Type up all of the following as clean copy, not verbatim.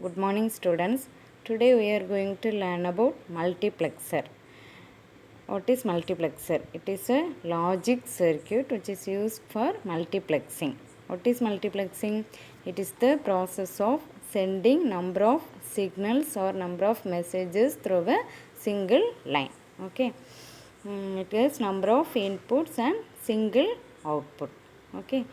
Good morning students. Today we are going to learn about multiplexer. What is multiplexer? It is a logic circuit which is used for multiplexing. What is multiplexing? It is the process of sending number of signals or number of messages through a single line. Okay. It is number of inputs and single output. Okay.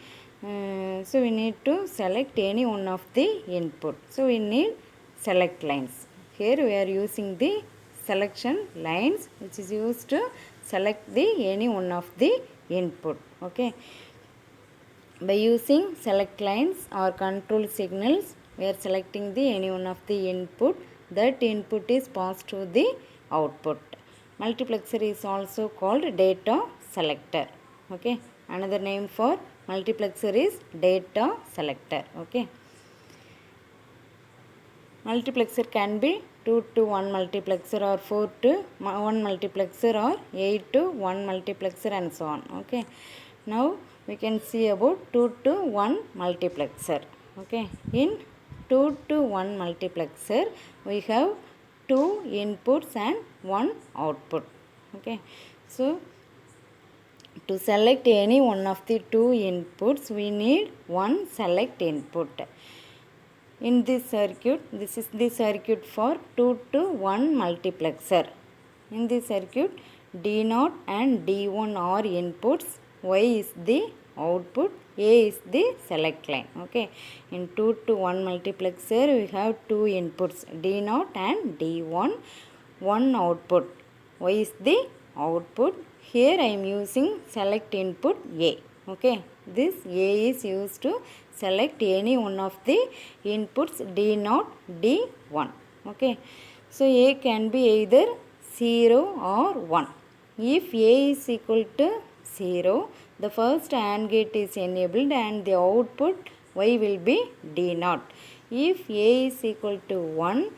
So we need to select any one of the input. So we need select lines. Here we are using the selection lines which is used to select the any one of the input. Okay. By using select lines or control signals, we are selecting the any one of the input. That input is passed to the output. Multiplexer is also called data selector. Okay. Another name for multiplexer is data selector. Okay. Multiplexer can be 2 to 1 multiplexer or 4 to 1 multiplexer or 8 to 1 multiplexer and so on. Okay. Now we can see about 2 to 1 multiplexer. Okay. In 2 to 1 multiplexer we have 2 inputs and 1 output. Okay. So to select any one of the 2 inputs we need one select input. In this circuit, this is the circuit for 2 to 1 multiplexer. In this circuit, D0 and D1 are inputs, Y is the output, A is the select line. Okay. In 2 to 1 multiplexer, we have 2 inputs, D0 and D1, one output, Y is the output. Here I am using select input A. Okay. This A is used to select any one of the inputs D0, D1. Okay. So A can be either 0 or 1. If A is equal to 0, the first AND gate is enabled and the output Y will be D0. If A is equal to 1,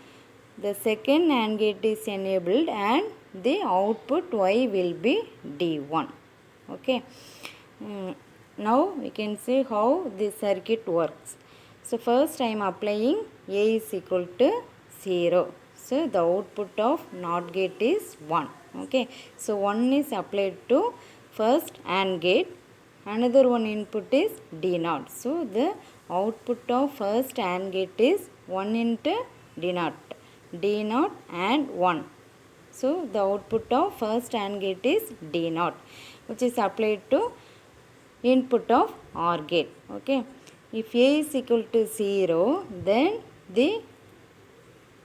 the second AND gate is enabled and the output Y will be D1. Okay. Now we can see how this circuit works. So first I am applying A is equal to 0. So the output of NOT gate is 1. Okay. So 1 is applied to first AND gate. Another one input is D0. So the output of first AND gate is 1 into D0. D0 and 1. So the output of first AND gate is D0, which is applied to input of OR gate. Okay. If A is equal to 0, then the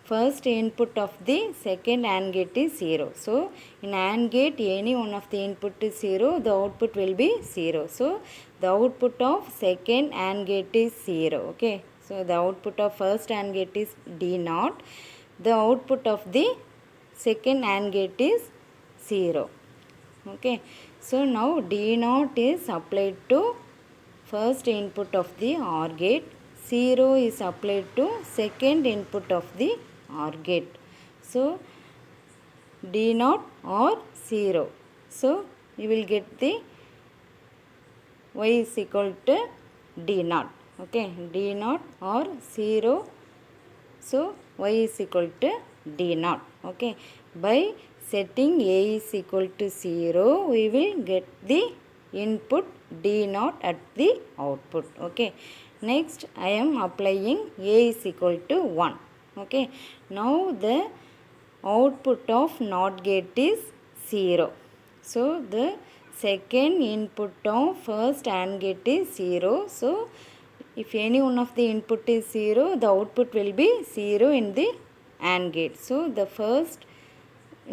first input of the second AND gate is 0. So in AND gate, any one of the input is 0, the output will be 0. So the output of second AND gate is 0. Okay. So the output of first AND gate is D0. The output of the second AND gate is 0. Okay. So now D0 is applied to first input of the OR gate. 0 is applied to second input of the OR gate. So D0 or 0. So you will get the Y is equal to D0. Okay. D0 or 0. So Y is equal to D0. Okay. By setting A is equal to 0, we will get the input D0 at the output. Okay. Next, I am applying A is equal to 1. Okay. Now, the output of NOT gate is 0. So, the second input of first AND gate is 0. So, if any one of the input is 0, the output will be 0 in the AND gate. So, in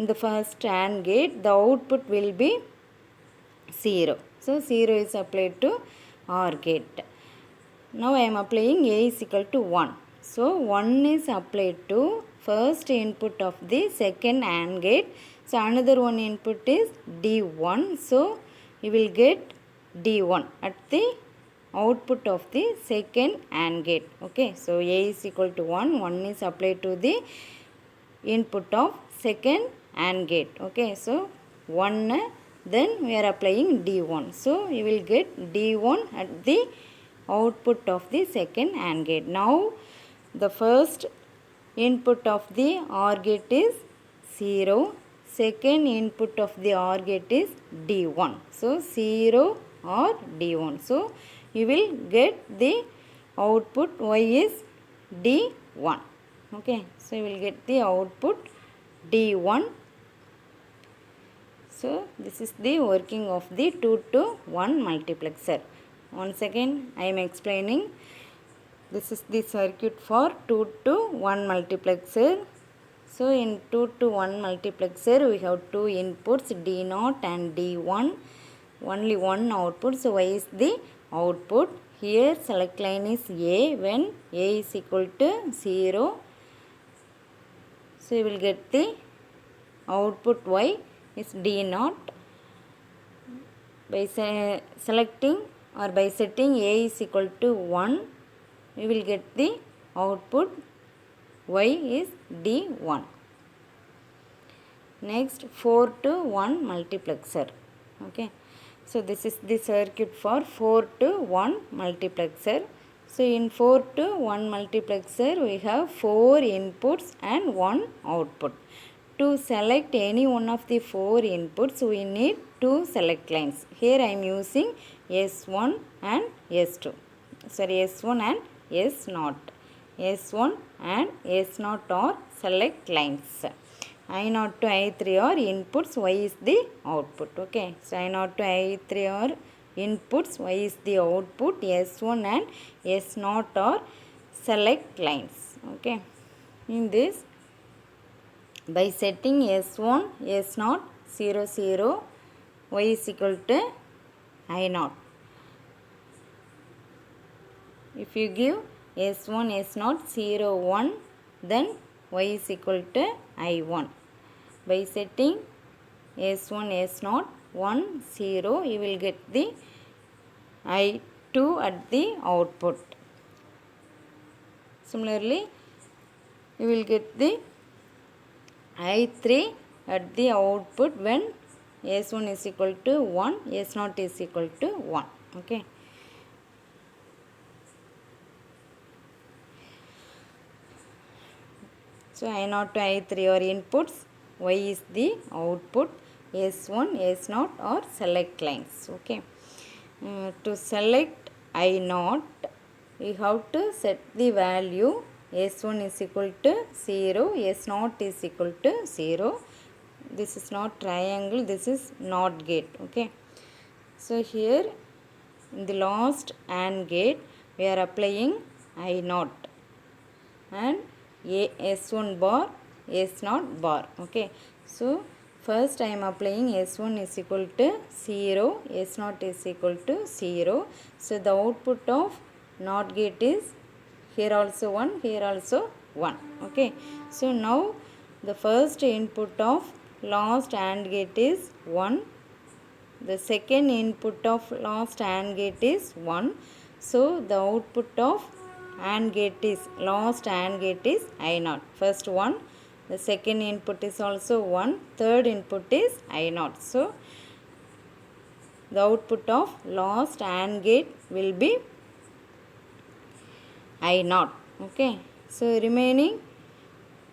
the first AND gate, the output will be 0. So, 0 is applied to OR gate. Now, I am applying A is equal to 1. So, 1 is applied to first input of the second AND gate. So, another one input is D1. So, you will get D1 at the output of the second AND gate. Okay. So, A is equal to 1. 1 is applied to the input of second AND gate. Okay. So, 1 then we are applying D1. So, you will get D1 at the output of the second AND gate. Now, the first input of the OR gate is 0, second input of the OR gate is D1. So 0 or D1. So you will get the output Y is D1. Okay, so you will get the output D1. So this is the working of the 2 to 1 multiplexer. Once again I am explaining. This is the circuit for 2 to 1 multiplexer. So in 2 to 1 multiplexer we have two inputs D0 and D1. Only one output. So Y is the output. Here select line is A when A is equal to 0. So you will get the output Y is D0. By selecting or by setting A is equal to 1, we will get the output Y is D1. Next 4 to 1 multiplexer. Okay, so this is the circuit for 4 to 1 multiplexer. So in 4 to 1 multiplexer we have 4 inputs and 1 output. To select any one of the 4 inputs we need 2 select lines. Here I am using S1 and S2. Sorry, S1 and S0. S1 and S0 are select lines. I0 to I3 are inputs, Y is the output. Okay, so I0 to I3 are inputs, Y is the output. S1 and S0 are select lines. Okay, in this by setting S1, S0, 0, 0, Y is equal to I0. If you give S1, S0, 0, 1, then Y is equal to I1. By setting S1, S0, 1, 0, you will get the I2 at the output. Similarly, you will get the I3 at the output when S1 is equal to 1, S0 is equal to 1. Okay. So I0 to I3 are inputs, Y is the output, S1, S0 are select lines. Okay. To select I0, we have to set the value S1 is equal to 0, S0 is equal to 0. This is not triangle, this is NOT gate. Okay. So here in the last AND gate we are applying I0 and S1 bar, S0 bar. Okay, so first I am applying S1 is equal to 0, S0 is equal to 0. So the output of NOT gate is here also 1, here also 1. Okay, so now the first input of last AND gate is 1. The second input of last AND gate is 1. So the output of AND gate is last AND gate is I0. First 1. The second input is also 1. Third input is I0. So the output of last AND gate will be I0. Okay. So remaining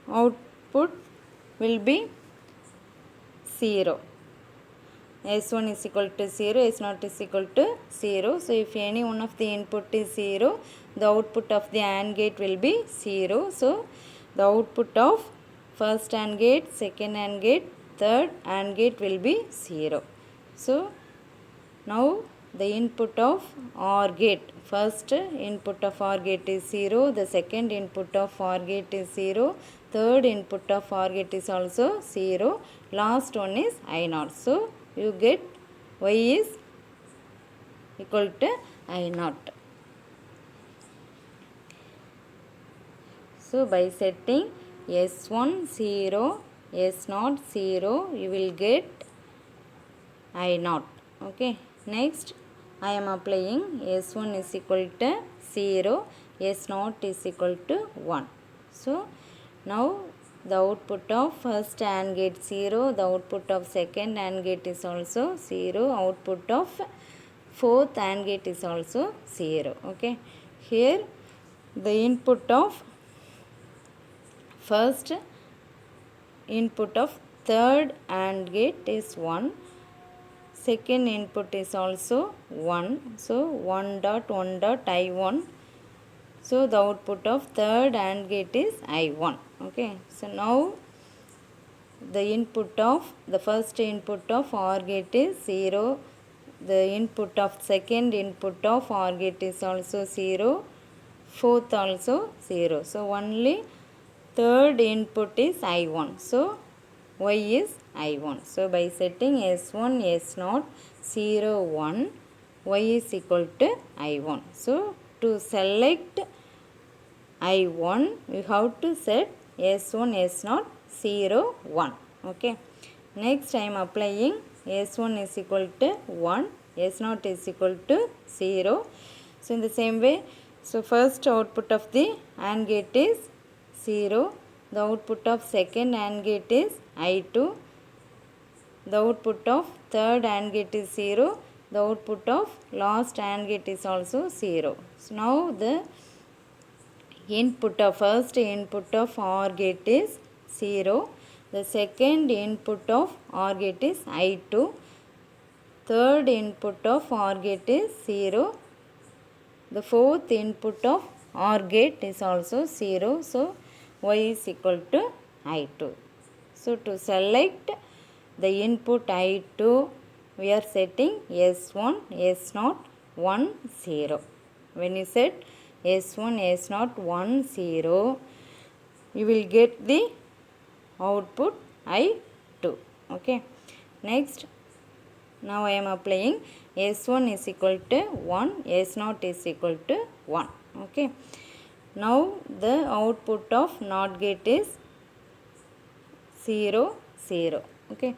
output will be 0. S1 is equal to 0, S0 is equal to 0. So if any one of the input is 0, the output of the AND gate will be 0. So the output of first AND gate, second AND gate, third AND gate will be 0. So now the input of OR gate, first input of OR gate is 0, the second input of OR gate is 0, third input of OR gate is also 0, last one is I0. So you get Y is equal to I0. So by setting S1 0, S0 0, you will get I0. Okay. Next I am applying S1 is equal to 0, S0 is equal to 1. So now the output of first AND gate 0, the output of second AND gate is also 0, output of fourth AND gate is also 0. Okay. Here the input of first input of third AND gate is 1. Second input is also 1. So 1 dot 1 dot I1. So the output of third AND gate is I1. Okay. So now the input of the first input of OR gate is 0. The input of second input of OR gate is also 0. Fourth also 0. So only third input is I1. So y is I1. So by setting S1, S0, 0, 1, y is equal to I1. So to select I1, we have to set S1, S0, 0, 1. Okay. Next I am applying S1 is equal to 1, S0 is equal to 0. So in the same way, so first output of the AND gate is 0. The output of second AND gate is I2. The output of third AND gate is 0. The output of last AND gate is also 0. So now the input of first input of OR gate is 0. The second input of OR gate is I2. Third input of OR gate is 0. The fourth input of OR gate is also 0. So y is equal to I2. So to select the input I2, we are setting S1, S0, 1, 0. When you set S1, S0, 1, 0, you will get the output I2. Okay. Next, now I am applying S1 is equal to 1, S0 is equal to 1. Okay. Now the output of NOT gate is 0, 0. Okay.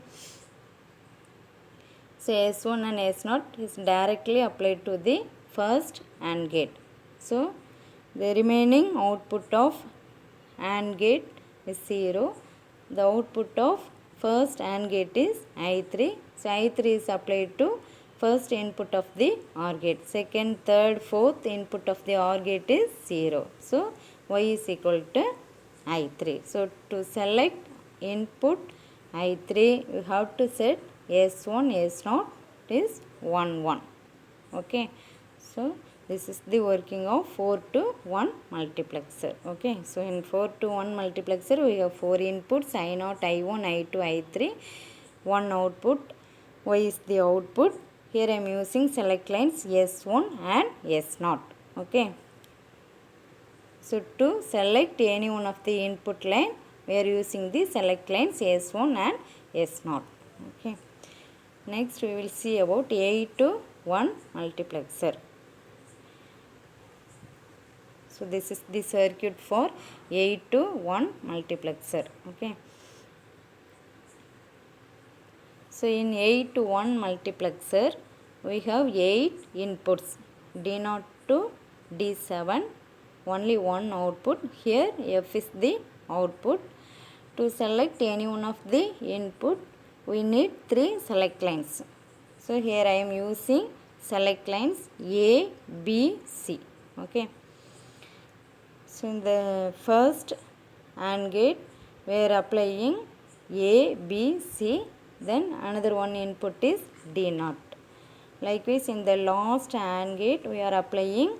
So S1 and S0 is directly applied to the first AND gate. So the remaining output of AND gate is 0. The output of first AND gate is I3. So I3 is applied to first input of the OR gate. Second, third, fourth input of the OR gate is 0. So y is equal to I3. So to select input I3, you have to set S1, S0 is 1, 1. Okay. So this is the working of 4 to 1 multiplexer. Okay. So in 4 to 1 multiplexer, we have 4 inputs I0, I1, I2, I3. One output. Y is the output. Here I am using select lines S1 and S0. Okay. So to select any one of the input line, we are using the select lines S1 and S0. Okay. Next we will see about 8 to 1 multiplexer. So this is the circuit for 8 to 1 multiplexer. Okay. So in 8 to 1 multiplexer, we have 8 inputs D0 to D7, only one output. Here F is the output. To select any one of the input, we need 3 select lines. So here I am using select lines A, B, C. Okay. So in the first AND gate, we are applying A, B, C. Then another one input is D0. Likewise, in the last AND gate, we are applying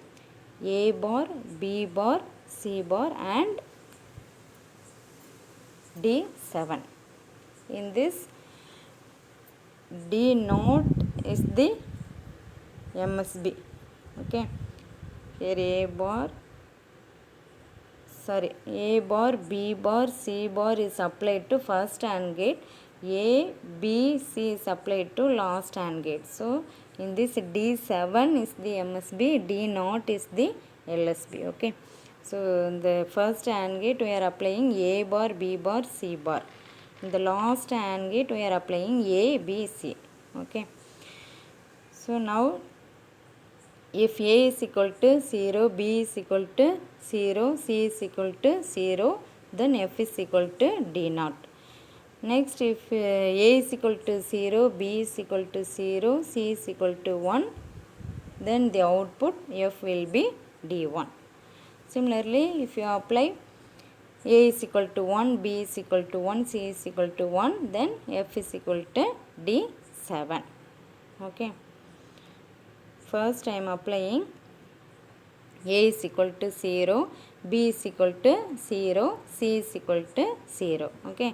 A bar, B bar, C bar and D7. In this, D0 is the MSB. Okay. Here A bar, B bar, C bar is applied to first AND gate. A, B, C is applied to last AND gate. So in this D7 is the MSB, D0 is the LSB. Okay. So in the first AND gate we are applying A bar, B bar, C bar. In the last AND gate we are applying A, B, C. Okay. So now if A is equal to 0, B is equal to 0, C is equal to 0, then F is equal to D0. Next, if A is equal to 0, B is equal to 0, C is equal to 1, then the output F will be D1. Similarly, if you apply A is equal to 1, B is equal to 1, C is equal to 1, then F is equal to D7. Okay. First I am applying A is equal to 0, B is equal to 0, C is equal to 0. Okay.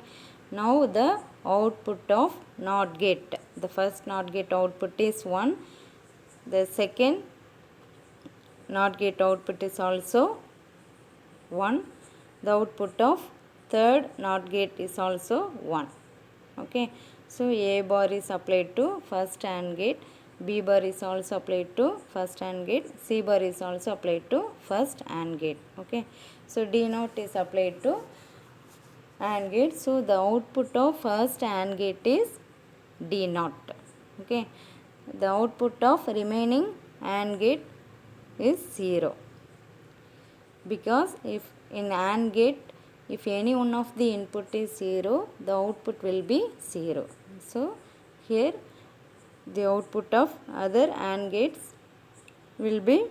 Now the output of NOT gate. The first NOT gate output is 1. The second NOT gate output is also 1. The output of third NOT gate is also 1. Okay. So A bar is applied to first AND gate. B bar is also applied to first AND gate. C bar is also applied to first AND gate. Okay. So D naught is applied to AND gate. So the output of first AND gate is D naught. Okay. The output of remaining AND gate is 0. Because if in AND gate, if any one of the input is 0, the output will be 0. So here the output of other AND gates will be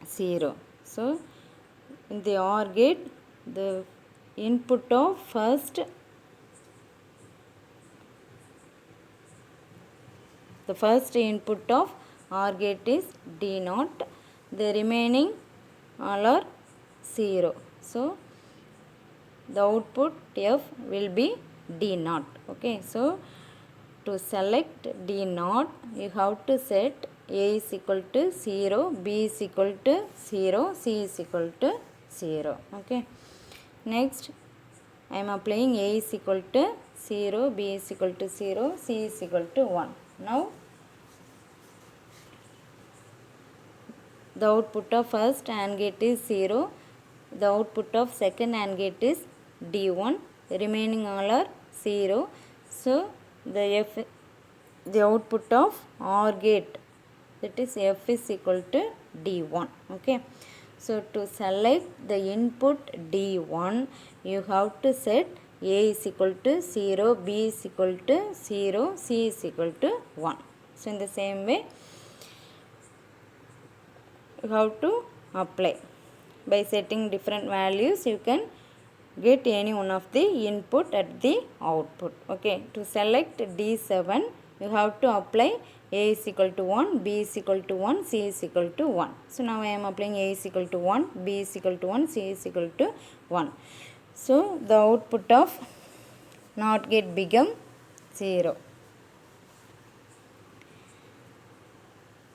0. So in the OR gate, the input of first input of OR gate is D naught. The remaining all are 0. So the output F will be D naught. Okay. So to select D naught, you have to set A is equal to 0, B is equal to 0, C is equal to 0. Okay. Next, I am applying A is equal to 0, B is equal to 0, C is equal to 1. Now, the output of first AND gate is 0. The output of second AND gate is D1. The remaining all are 0. So, the output of OR gate, that is F is equal to D1. Okay. So to select the input D1, you have to set A is equal to 0, B is equal to 0, C is equal to 1. So in the same way, you have to apply. By setting different values, you can get any one of the input at the output. Okay. To select D7, you have to apply A is equal to 1, B is equal to 1, C is equal to 1. So now I am applying A is equal to 1, B is equal to 1, C is equal to 1. So the output of NOT gate become 0.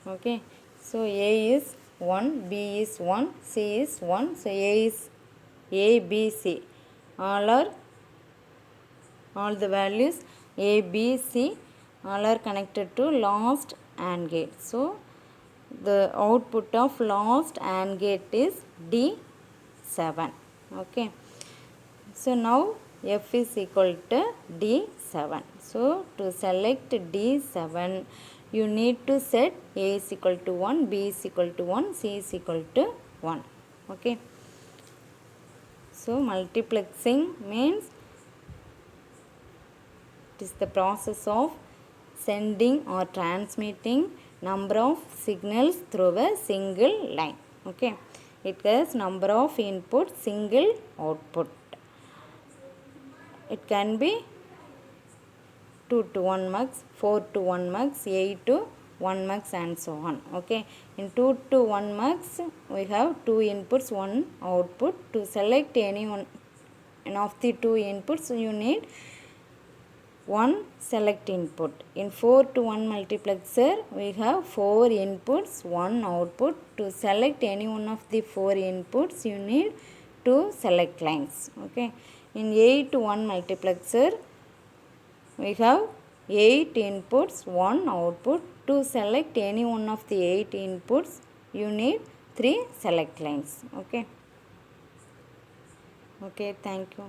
Okay. So A is 1, B is 1, C is 1. So A is A, B, C. All the values A, B, C all are connected to last AND gate. So the output of last AND gate is D7. Okay. So now F is equal to D7. So to select D7, you need to set A is equal to 1, B is equal to 1, C is equal to 1. Okay. So multiplexing means it is the process of sending or transmitting number of signals through a single line. Okay. It has number of input, single output. It can be 2 to 1 mux, 4 to 1 mux, 8 to 1 mux and so on. Okay. In 2 to 1 mux, we have 2 inputs, 1 output. To select any one of the 2 inputs, you need 1 select input. In 4 to 1 multiplexer, we have 4 inputs, 1 output. To select any one of the 4 inputs, you need 2 select lines. Okay. In 8 to 1 multiplexer, we have 8 inputs, 1 output. To select any one of the 8 inputs, you need 3 select lines. Okay. Okay, thank you.